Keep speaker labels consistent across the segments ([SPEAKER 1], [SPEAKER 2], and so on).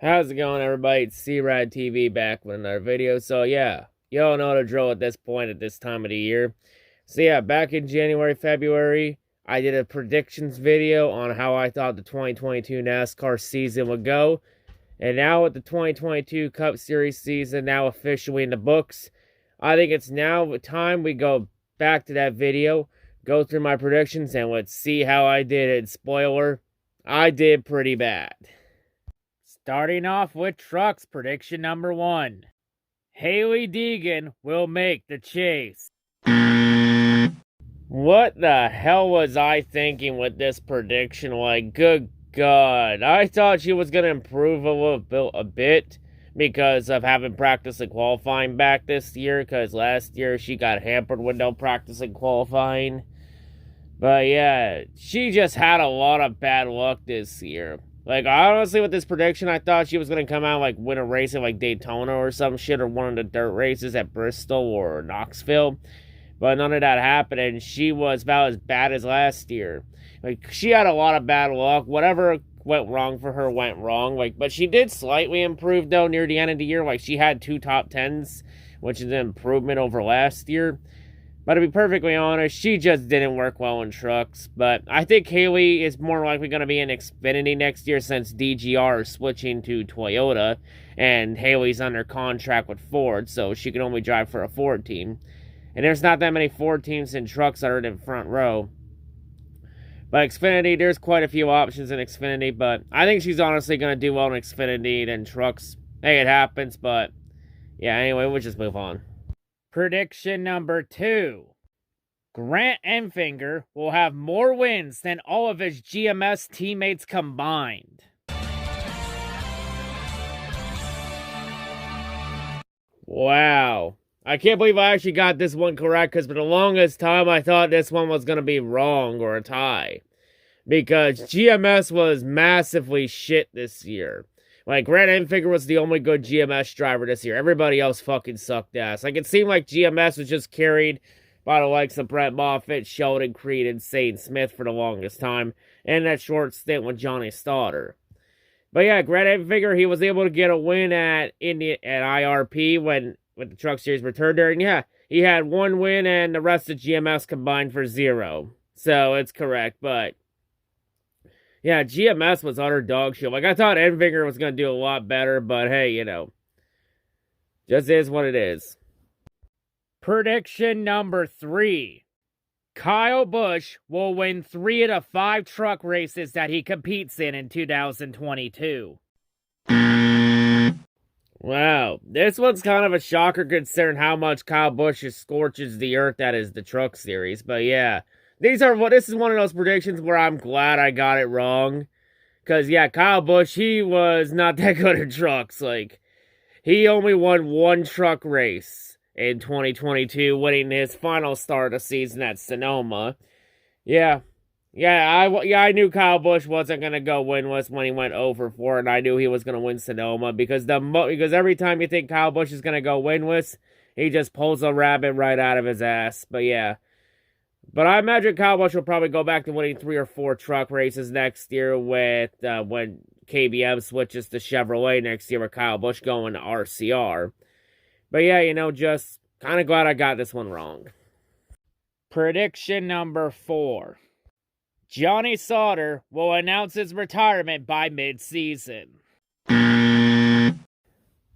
[SPEAKER 1] How's it going, everybody? It's C-RadTV back with another video. So, yeah, you all know the drill at this point at this time of the year. So, yeah, back in January, February, I did a predictions video on how I thought the 2022 NASCAR season would go. And now with the 2022 Cup Series season now officially in the books, I think it's now time we go back to that video, go through my predictions, and let's see how I did it. Spoiler, I did pretty bad. Starting off with trucks, prediction number 1. Hailie Deegan will make the chase. What the hell was I thinking with this prediction? Like, good God. I thought she was going to improve a bit because of having practice and qualifying back this year, because last year she got hampered with no practice and qualifying. But yeah, she just had a lot of bad luck this year. Like, honestly, with this prediction, I thought she was going to come out, like, win a race at, like, Daytona or some shit, or one of the dirt races at Bristol or Knoxville. But none of that happened, and she was about as bad as last year. Like, she had a lot of bad luck. Whatever went wrong for her went wrong. Like, but she did slightly improve, though, near the end of the year. Like, she had 2 top 10s, which is an improvement over last year. But to be perfectly honest, she just didn't work well in trucks. But I think Hailie is more likely going to be in Xfinity next year since DGR is switching to Toyota. And Haley's under contract with Ford, so she can only drive for a Ford team. And there's not that many Ford teams in trucks that are in front row. But Xfinity, there's quite a few options in Xfinity. But I think she's honestly going to do well in Xfinity than trucks. Hey, it happens, but yeah, anyway, we'll just move on. Prediction number 2. Grant Enfinger will have more wins than all of his GMS teammates combined. Wow. I can't believe I actually got this one correct, because for the longest time I thought this one was going to be wrong or a tie. Because GMS was massively shit this year. Like, Grant Enfinger was the only good GMS driver this year. Everybody else fucking sucked ass. Like, it seemed like GMS was just carried by the likes of Brett Moffitt, Sheldon Creed, and Shane Smith for the longest time. And that short stint with Johnny Stoddard. But yeah, Grant Enfinger, he was able to get a win at IRP when the Truck Series returned there. And yeah, he had 1 win and the rest of GMS combined for 0. So, it's correct, but yeah, GMS was utter dog shit. Like, I thought Enfinger was going to do a lot better, but hey, you know, just is what it is. Prediction number 3. Kyle Busch will win 3 of the 5 truck races that he competes in 2022. Wow, this one's kind of a shocker considering how much Kyle Busch scorches the earth that is the Truck Series, but yeah. This is one of those predictions where I'm glad I got it wrong. Because, yeah, Kyle Busch, he was not that good at trucks. Like, he only won 1 truck race in 2022, winning his final start of the season at Sonoma. Yeah, I knew Kyle Busch wasn't going to go winless when he went over 4, and I knew he was going to win Sonoma. Because every time you think Kyle Busch is going to go winless, he just pulls a rabbit right out of his ass. But, yeah. But I imagine Kyle Busch will probably go back to winning 3 or 4 truck races next year with when KBM switches to Chevrolet next year with Kyle Busch going to RCR. But yeah, you know, just kind of glad I got this one wrong. Prediction number 4. Johnny Sauter will announce his retirement by mid-season.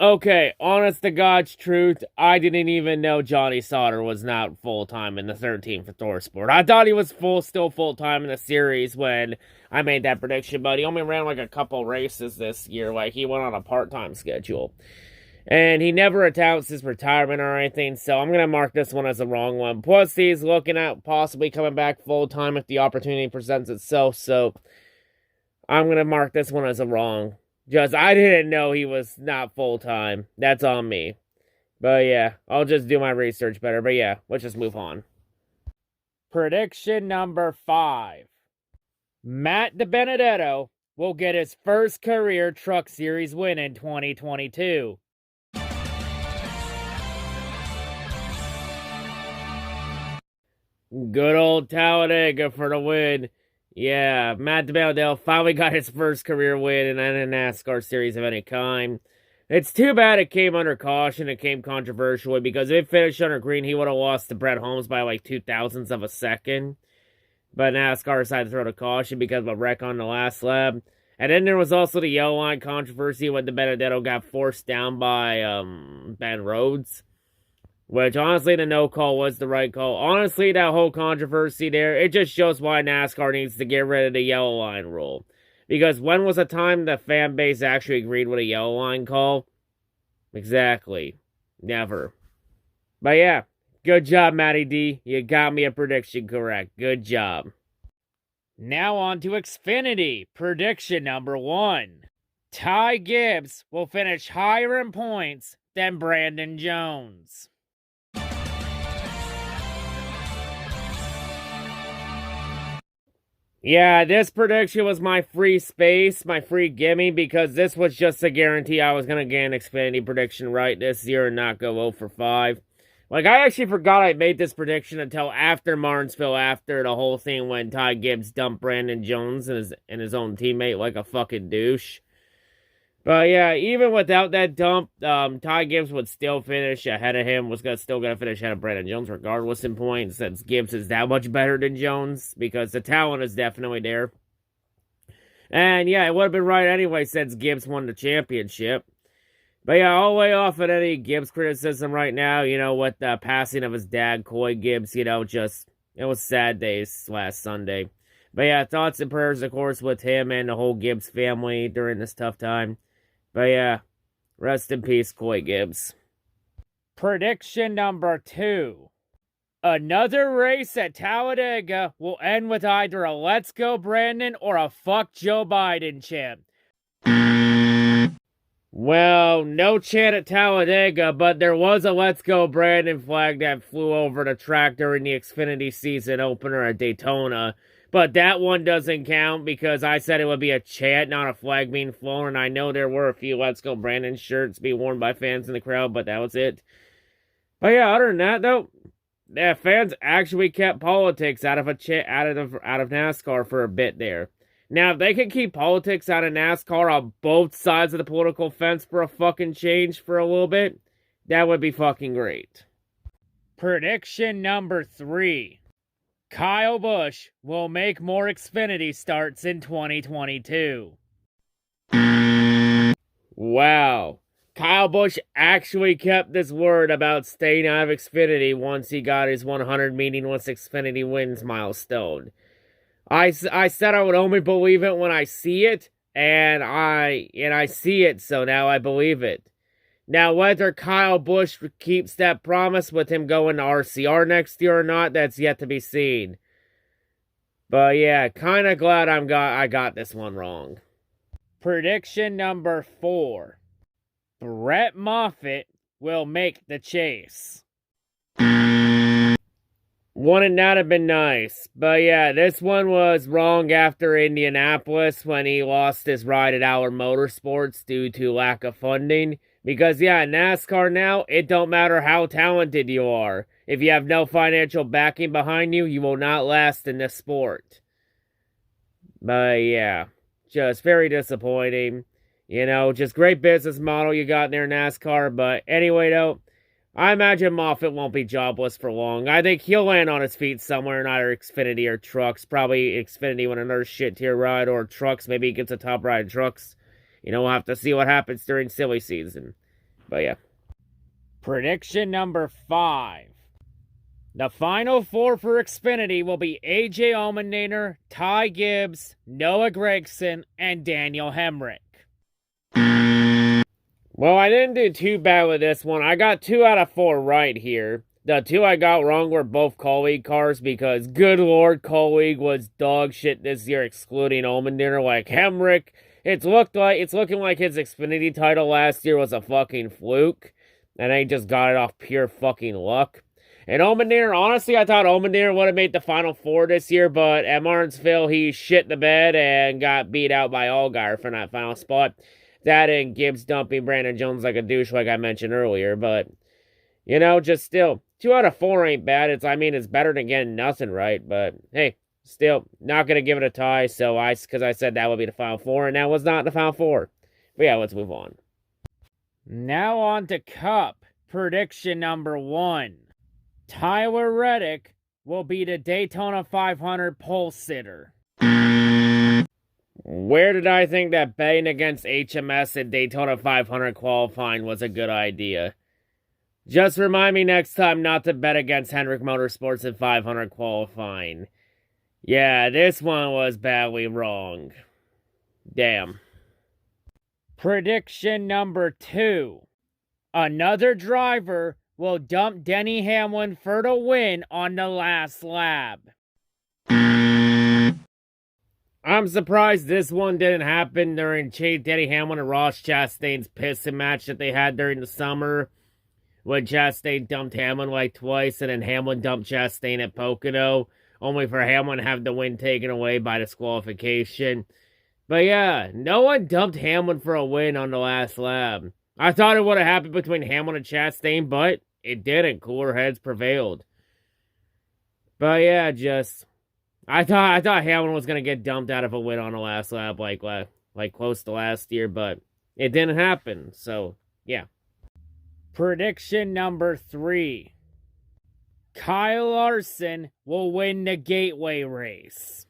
[SPEAKER 1] Okay, honest to God's truth, I didn't even know Johnny Sauter was not full-time in the 3rd team for ThorSport. I thought he was still full-time in the series when I made that prediction, but he only ran like a couple races this year. Like, he went on a part-time schedule. And he never announced his retirement or anything, so I'm going to mark this one as the wrong one. Plus, he's looking at possibly coming back full-time if the opportunity presents itself, so I'm going to mark this one as a wrong. Just, I didn't know he was not full-time. That's on me. But yeah, I'll just do my research better. But yeah, let's just move on. Prediction number 5. Matt DiBenedetto will get his first career Truck Series win in 2022. Good old Talladega for the win. Yeah, Matt DiBenedetto finally got his first career win in a NASCAR series of any kind. It's too bad it came under caution. It came controversially because if it finished under green, he would have lost to Brett Holmes by like 0.02 of a second. But NASCAR decided to throw the caution because of a wreck on the last lap. And then there was also the yellow line controversy when DiBenedetto got forced down by Ben Rhodes. Which, honestly, the no call was the right call. Honestly, that whole controversy there, it just shows why NASCAR needs to get rid of the yellow line rule. Because when was the time the fan base actually agreed with a yellow line call? Exactly. Never. But yeah, good job, Matty D. You got me a prediction correct. Good job. Now on to Xfinity. Prediction number 1. Ty Gibbs will finish higher in points than Brandon Jones. Yeah, this prediction was my free space, my free gimme, because this was just a guarantee I was going to get an Xfinity prediction right this year and not go 0 for 5. Like, I actually forgot I made this prediction until after Martinsville, after the whole thing when Ty Gibbs dumped Brandon Jones and his own teammate like a fucking douche. But yeah, even without that dump, Ty Gibbs would still finish ahead of him, still going to finish ahead of Brandon Jones regardless in points, since Gibbs is that much better than Jones, because the talent is definitely there. And yeah, it would have been right anyway since Gibbs won the championship. But yeah, all the way off at any Gibbs criticism right now, with the passing of his dad, Coy Gibbs, it was sad days last Sunday. But yeah, thoughts and prayers, of course, with him and the whole Gibbs family during this tough time. But yeah, rest in peace, Coy Gibbs. Prediction number 2. Another race at Talladega will end with either a Let's Go Brandon or a Fuck Joe Biden chant. Well, no chant at Talladega, but there was a Let's Go Brandon flag that flew over the track during the Xfinity season opener at Daytona. But that one doesn't count because I said it would be a chant, not a flag being flown. And I know there were a few Let's Go Brandon shirts being worn by fans in the crowd, but that was it. But yeah, other than that, though, the fans actually kept politics out of NASCAR for a bit there. Now, if they can keep politics out of NASCAR on both sides of the political fence for a fucking change for a little bit, that would be fucking great. Prediction number 3. Kyle Busch will make more Xfinity starts in 2022. Wow. Kyle Busch actually kept his word about staying out of Xfinity once he got his 100 meaningless Xfinity wins milestone. I said I would only believe it when I see it, and I see it, so now I believe it. Now, whether Kyle Busch keeps that promise with him going to RCR next year or not, that's yet to be seen. But yeah, kind of glad I got this one wrong. Prediction number 4. Brett Moffitt will make the chase. Wouldn't that have been nice? But yeah, this one was wrong after Indianapolis when he lost his ride at Our Motorsports due to lack of funding. Because yeah, NASCAR now, it don't matter how talented you are. If you have no financial backing behind you, you will not last in this sport. But yeah, just very disappointing. Just great business model you got there, NASCAR. But anyway, though, I imagine Moffitt won't be jobless for long. I think he'll land on his feet somewhere in either Xfinity or Trucks. Probably Xfinity with another shit tier ride, or Trucks. Maybe he gets a top ride in Trucks. We'll have to see what happens during silly season. But yeah. Prediction number 5. The final 4 for Xfinity will be AJ Allmendinger, Ty Gibbs, Noah Gragson, and Daniel Hemrick. Well, I didn't do too bad with this one. I got 2 out of 4 right here. The 2 I got wrong were both Colleague cars because, good lord, Colleague was dog shit this year, excluding Allmendinger. Like Hemrick, it's looking like his Xfinity title last year was a fucking fluke, and they just got it off pure fucking luck. And Allmendinger, honestly, I thought Allmendinger would have made the final 4 this year, but at Martinsville, he shit the bed and got beat out by Allgaier for that final spot. That and Gibbs dumping Brandon Jones like a douche, like I mentioned earlier. But, just still, 2 out of 4 ain't bad. It's better than getting nothing right. But, hey, Still, not going to give it a tie, because I said that would be the Final Four, and that was not the Final Four. But yeah, let's move on. Now on to Cup. Prediction number 1. Tyler Reddick will be the Daytona 500 pole sitter. Where did I think that betting against HMS at Daytona 500 qualifying was a good idea? Just remind me next time not to bet against Hendrick Motorsports at 500 qualifying. Yeah, this one was badly wrong. Damn. Prediction number 2. Another driver will dump Denny Hamlin for the win on the last lap. I'm surprised this one didn't happen during Denny Hamlin and Ross Chastain's piston match that they had during the summer, when Chastain dumped Hamlin like twice, and then Hamlin dumped Chastain at Pocono, only for Hamlin to have the win taken away by disqualification. But yeah, no one dumped Hamlin for a win on the last lap. I thought it would have happened between Hamlin and Chastain, but it didn't. Cooler heads prevailed. But yeah, I thought Hamlin was gonna get dumped out of a win on the last lap, like close to last year, but it didn't happen. So yeah. Prediction number 3. Kyle Larson will win the Gateway race.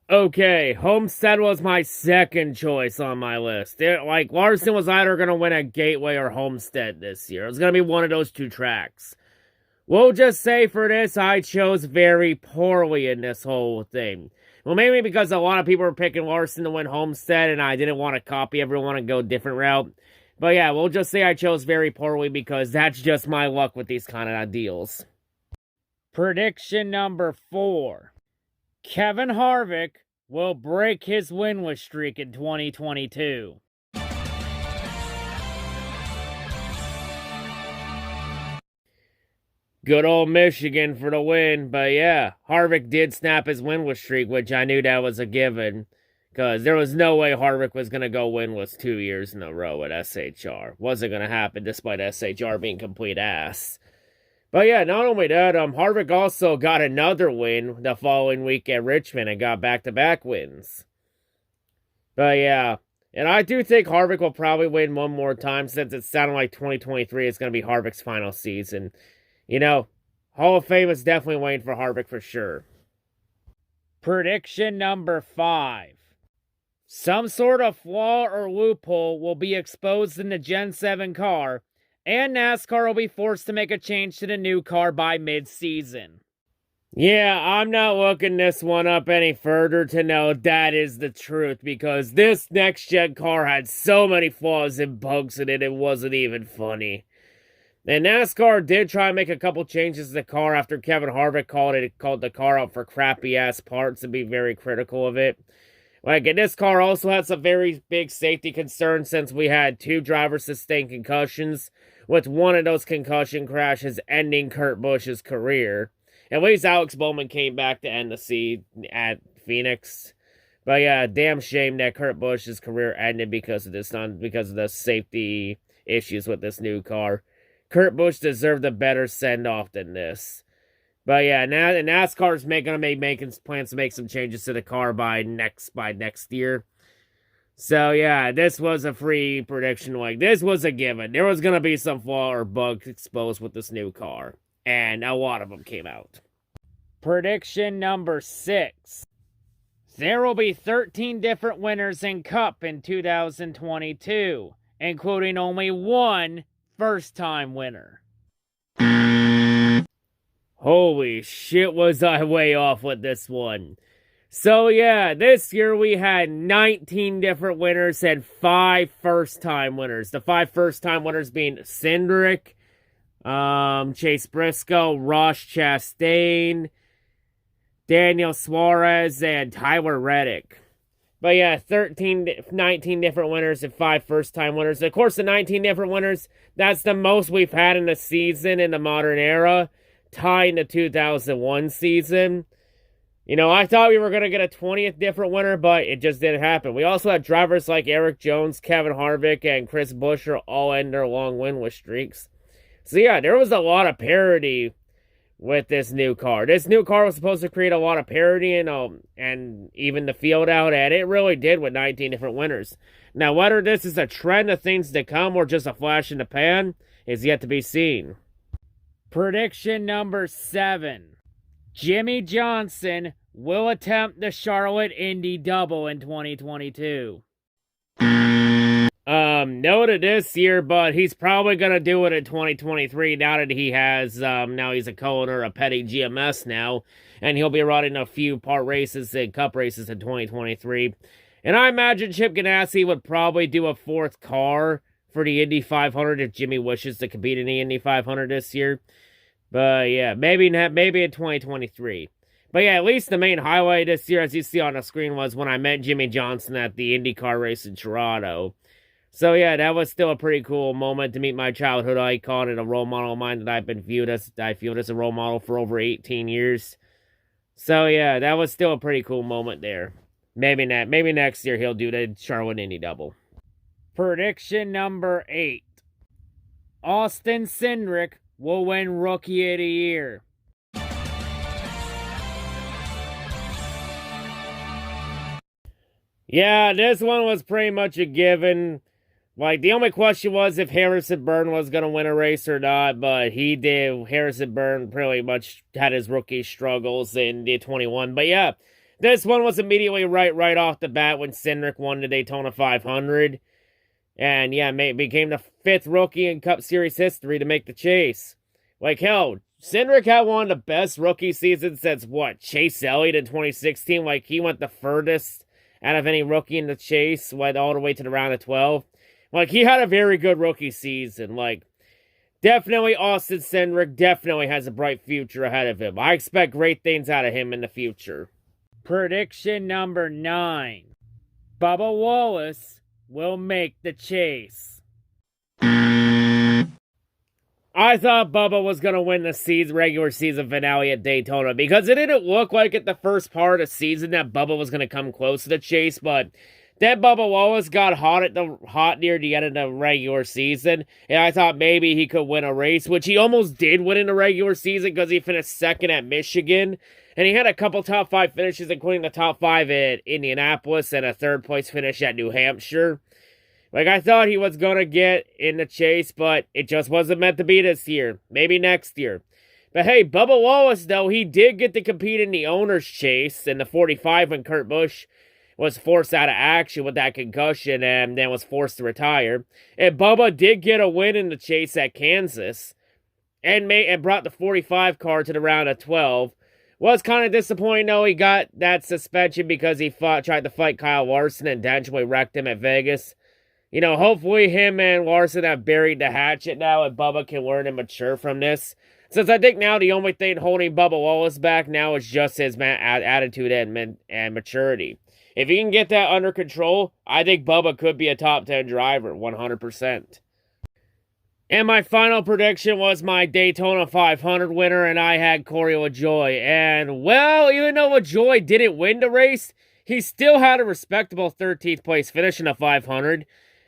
[SPEAKER 1] Okay, Homestead was my second choice on my list. Larson was either going to win a Gateway or Homestead this year. It was going to be one of those two tracks. We'll just say for this, I chose very poorly in this whole thing. Well, maybe because a lot of people were picking Larson to win Homestead, and I didn't want to copy everyone and go a different route. But yeah, we'll just say I chose very poorly because that's just my luck with these kind of deals. Prediction number 4. Kevin Harvick will break his winless streak in 2022. Good old Michigan for the win, but yeah, Harvick did snap his winless streak, which I knew that was a given, because there was no way Harvick was going to go winless 2 years in a row at SHR. Wasn't going to happen despite SHR being complete ass. But yeah, not only that, Harvick also got another win the following week at Richmond and got back-to-back wins. But yeah, and I do think Harvick will probably win one more time since it sounded like 2023 is going to be Harvick's final season. You know, Hall of Fame is definitely waiting for Harvick for sure. Prediction number 5. Some sort of flaw or loophole will be exposed in the Gen 7 car, and NASCAR will be forced to make a change to the new car by mid-season. Yeah, I'm not looking this one up any further to know that is the truth, because this next-gen car had so many flaws and bugs in it, it wasn't even funny. And NASCAR did try and make a couple changes to the car after Kevin Harvick called the car out for crappy-ass parts and be very critical of it. And this car also had some very big safety concerns since we had 2 drivers sustain concussions, with one of those concussion crashes ending Kurt Busch's career. At least Alex Bowman came back to end the season at Phoenix. But yeah, damn shame that Kurt Busch's career ended because of the safety issues with this new car. Kurt Busch deserved a better send-off than this. But yeah, now NASCAR's making plans to make some changes to the car by next year. So yeah, this was a free prediction. This was a given. There was gonna be some flaw or bug exposed with this new car, and a lot of them came out. Prediction number 6. There will be 13 different winners in Cup in 2022, including only one first-time winner. Holy shit, was I way off with this one. So yeah, this year we had 19 different winners and 5 first-time winners. The 5 first-time winners being Cindric, Chase Briscoe, Ross Chastain, Daniel Suarez, and Tyler Reddick. But yeah, 19 different winners and 5 first-time winners. Of course, the 19 different winners, that's the most we've had in a season in the modern era, tying the 2001 season. You know, I thought we were going to get a 20th different winner, but it just didn't happen. We also had drivers like Eric Jones, Kevin Harvick, and Chris Buescher all end their long winless streaks. So yeah, there was a lot of parity with this new car. This new car was supposed to create a lot of parity and even the field out, and it really did with 19 different winners. Now, whether this is a trend of things to come or just a flash in the pan is yet to be seen. Prediction number 7. Jimmie Johnson will attempt the Charlotte Indy Double in 2022. No to this year, but he's probably going to do it in 2023 now that he has, now he's a co-owner of Petty GMS now, and he'll be running a few part races and cup races in 2023. And I imagine Chip Ganassi would probably do a 4th car for the Indy 500 if Jimmy wishes to compete in the Indy 500 this year. But yeah, maybe in 2023. But yeah, at least the main highlight this year, as you see on the screen, was when I met Jimmie Johnson at the IndyCar race in Toronto. So yeah, that was still a pretty cool moment to meet my childhood icon and a role model of mine that I viewed as a role model for over 18 years. So yeah, that was still a pretty cool moment there. Maybe next year he'll do the Charlotte Indy Double. Prediction number 8. Austin Cindric will win Rookie of the Year. Yeah, this one was pretty much a given. Like, the only question was if Harrison Burton was going to win a race or not, but he did. Harrison Burton pretty much had his rookie struggles in the 21. But yeah, this one was immediately right off the bat when Cindric won the Daytona 500. And yeah, became the 5th rookie in Cup Series history to make the chase. Like, hell, Cindric had one of the best rookie seasons since, Chase Elliott in 2016? Like, he went the furthest out of any rookie in the chase, went all the way to the round of 12. Like, he had a very good rookie season. Like, definitely Austin Cindric definitely has a bright future ahead of him. I expect great things out of him in the future. Prediction number 9. Bubba Wallace will make the chase. I thought Bubba was going to win the regular season finale at Daytona because it didn't look like at the first part of the season that Bubba was going to come close to the chase, but then Bubba Wallace got hot near the end of the regular season, and I thought maybe he could win a race, which he almost did win in the regular season because he finished 2nd at Michigan, and he had a couple top 5 finishes, including the top 5 at Indianapolis and a 3rd place finish at New Hampshire. Like, I thought he was going to get in the chase, but it just wasn't meant to be this year. Maybe next year. But hey, Bubba Wallace, though, he did get to compete in the owner's chase in the 45 when Kurt Busch was forced out of action with that concussion and then was forced to retire. And Bubba did get a win in the chase at Kansas and brought the 45 car to the round of 12. Was kind of disappointing, though. He got that suspension because he tried to fight Kyle Larson and eventually wrecked him at Vegas. You know, hopefully him and Larson have buried the hatchet now and Bubba can learn and mature from this. Since I think now the only thing holding Bubba Wallace back now is just his attitude and maturity. If he can get that under control, I think Bubba could be a top 10 driver, 100%. And my final prediction was my Daytona 500 winner, and I had Corey LaJoie. And, well, even though LaJoie didn't win the race, he still had a respectable 13th place finish in the 500.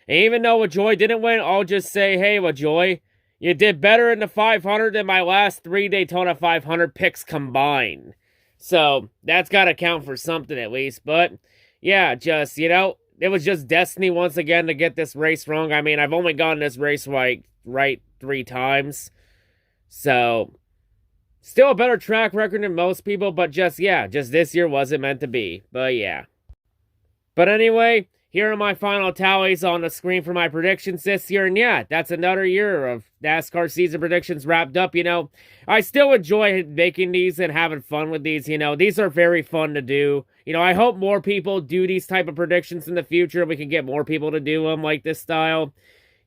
[SPEAKER 1] And even though LaJoie didn't win, I'll just say, hey, LaJoie, you did better in the 500 than my last 3 Daytona 500 picks combined. So, that's got to count for something at least. But, yeah, just, you know, it was just destiny once again to get this race wrong. I mean, I've only gotten this race right 3 times. So, still a better track record than most people, but just this year wasn't meant to be. But yeah. But anyway, here are my final tallies on the screen for my predictions this year. And yeah, that's another year of NASCAR season predictions wrapped up. You know, I still enjoy making these and having fun with these. You know, these are very fun to do. You know, I hope more people do these type of predictions in the future. We can get more people to do them like this style.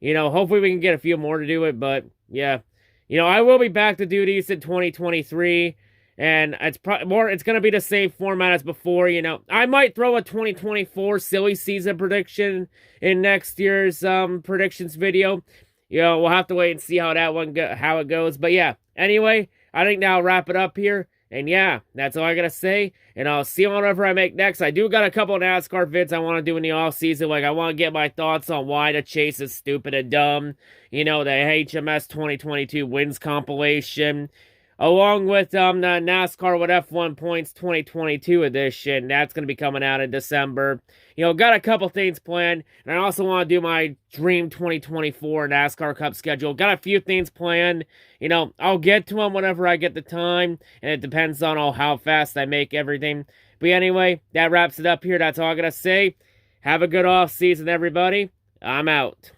[SPEAKER 1] You know, hopefully we can get a few more to do it. But yeah, you know, I will be back to do these in 2023. And it's going to be the same format as before, you know. I might throw a 2024 silly season prediction in next year's predictions video. You know, we'll have to wait and see how how it goes. But yeah, anyway, I think now I'll wrap it up here. And yeah, that's all I got to say. And I'll see you on whatever I make next. I do got a couple of NASCAR vids I want to do in the off season. Like, I want to get my thoughts on why the chase is stupid and dumb. You know, the HMS 2022 wins compilation. along with the NASCAR with F1 Points 2022 edition. That's going to be coming out in December. Got a couple things planned, and I also want to do my Dream 2024 NASCAR Cup schedule. Got a few things planned. I'll get to them whenever I get the time, and it depends on how fast I make everything. But anyway, that wraps it up here. That's all I got to say. Have a good off season, everybody. I'm out.